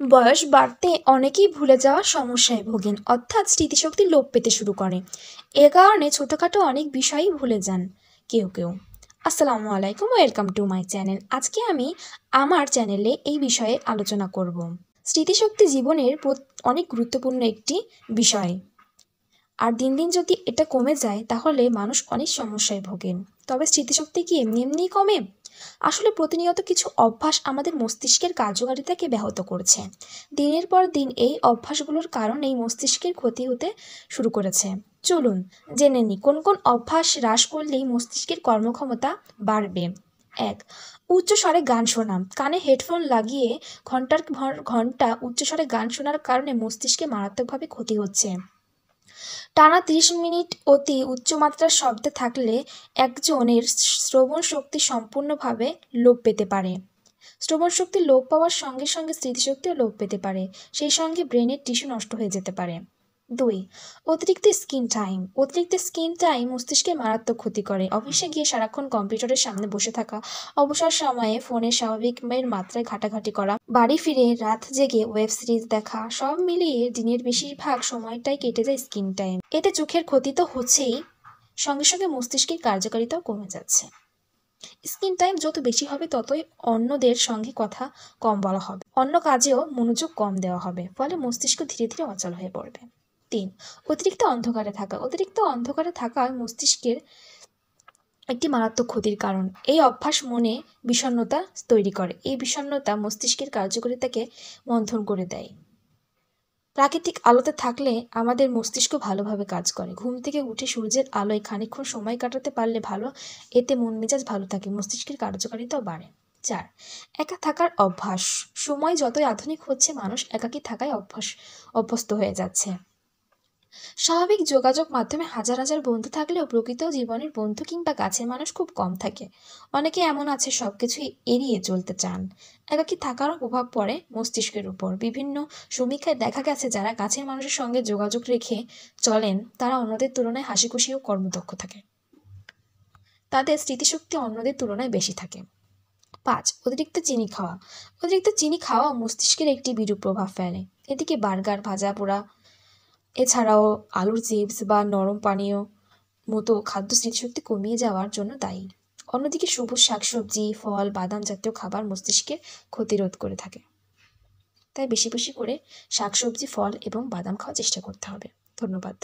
বয়স বাড়তে অনেকেই ভুলে যাওয়ার সমস্যায় ভোগেন, অর্থাৎ স্মৃতিশক্তি লোপ পেতে শুরু করে। এ কারণে ছোটখাটো অনেক বিষয়ই ভুলে যান কেউ কেউ। আসসালামু আলাইকুম, ওয়েলকাম টু মাই চ্যানেল। আজকে আমি আমার চ্যানেলে এই বিষয়ে আলোচনা করব। স্মৃতিশক্তি জীবনের অনেক গুরুত্বপূর্ণ একটি বিষয়, আর দিন দিন যদি এটা কমে যায় তাহলে মানুষ অনেক সমস্যায় ভোগেন। তবে স্মৃতিশক্তি কি এমনি এমনিই কমে? আসলে প্রতিনিয়ত কিছু অভ্যাস আমাদের মস্তিষ্কের কার্যকারিতাকে ব্যাহত করছে। দিনের পর দিন এই অভ্যাসগুলোর কারণেই মস্তিষ্কের ক্ষতি হতে শুরু করেছে। চলুন জেনে নিই কোন কোন অভ্যাস হ্রাস করলেই মস্তিষ্কের কর্মক্ষমতা বাড়বে। 1. উচ্চস্বরে গান শোনা। কানে হেডফোন লাগিয়ে ঘন্টার পর ঘন্টা উচ্চস্বরে গান শোনার কারণে মস্তিষ্কে মারাত্মকভাবে ক্ষতি হচ্ছে। টানা 30 মিনিট অতি উচ্চমাত্রার শব্দে থাকলে একজনের শ্রবণ শক্তি সম্পূর্ণভাবে লোপ পেতে পারে। শ্রবণ শক্তি লোপ পাওয়ার সঙ্গে সঙ্গে স্মৃতিশক্তিও লোপ পেতে পারে, সেই সঙ্গে ব্রেনের টিস্যু নষ্ট হয়ে যেতে পারে। 2. অতিরিক্ত স্ক্রিন টাইম। অতিরিক্ত স্ক্রিন টাইম মস্তিষ্কে মারাত্মক ক্ষতি করে। অফিসে গিয়ে সারাক্ষণ কম্পিউটারের সামনে বসে থাকা, অবসর সময়ে ফোনে স্বাভাবিকের মাত্রায় ঘাটাঘাটি করা, বাড়ি ফিরে রাত জেগে ওয়েব সিরিজ দেখা, সব মিলিয়ে দিনের বেশিরভাগ সময়টাই কেটে যায় স্ক্রিন টাইম। এতে চোখের ক্ষতি তো হচ্ছেই, সঙ্গে সঙ্গে মস্তিষ্কের কার্যকারিতাও কমে যাচ্ছে। স্ক্রিন টাইম যত বেশি হবে ততই অন্যদের সঙ্গে কথা কম বলা হবে, অন্য কাজেও মনোযোগ কম দেওয়া হবে, ফলে মস্তিষ্ক ধীরে ধীরে অচল হয়ে পড়বে। 3. অতিরিক্ত অন্ধকারে থাকা। অতিরিক্ত অন্ধকারে থাকা মস্তিষ্কের একটি মারাত্মক ক্ষতির কারণ। এই অভ্যাস মনে বিষণ্ণতা তৈরি করে। এই বিষণ্ণতা মস্তিষ্কের কার্যকারিতাকে মন্থন করে দেয়। প্রাকৃতিক আলোতে থাকলে আমাদের মস্তিষ্ক ভালোভাবে কাজ করে। ঘুম থেকে উঠে সূর্যের আলোয় খানিকক্ষণ সময় কাটাতে পারলে ভালো, এতে মন মেজাজ ভালো থাকে, মস্তিষ্কের কার্যকারিতাও বাড়ে। 4. একা থাকার অভ্যাস। সময় যতই আধুনিক হচ্ছে, মানুষ একাকী থাকায় অভ্যস্ত হয়ে যাচ্ছে। স্বাভাবিক যোগাযোগ মাধ্যমে হাজার হাজার বন্ধু থাকলেও প্রকৃত জীবনের বন্ধু কিংবা কাছের মানুষ খুব কম থাকে। অনেকে এমন আছে সবকিছু এড়িয়ে চলতে চান। একাকী থাকারও প্রভাব পড়ে মস্তিষ্কের উপর। বিভিন্ন সমীক্ষায় দেখা গেছে যারা কাছের মানুষের সঙ্গে যোগাযোগ রেখে চলেন তারা অন্যদের তুলনায় হাসিখুশি ও কর্মদক্ষ থাকে। তাদের স্মৃতিশক্তি অন্যদের তুলনায় বেশি থাকে। 5. অতিরিক্ত চিনি খাওয়া। অতিরিক্ত চিনি খাওয়া মস্তিষ্কের একটি বিরূপ প্রভাব ফেলে। এদিকে বার্গার, ভাজা পোড়া, এছাড়াও আলুর চিপস বা নরম পানীয় মতো খাদ্য স্মৃতিশক্তি কমিয়ে যাওয়ার জন্য দায়ী। অন্যদিকে সবুজ শাকসবজি, ফল, বাদাম জাতীয় খাবার মস্তিষ্কের ক্ষতিরোধ করে থাকে। তাই বেশি বেশি করে শাকসবজি, ফল এবং বাদাম খাওয়ার চেষ্টা করতে হবে। ধন্যবাদ।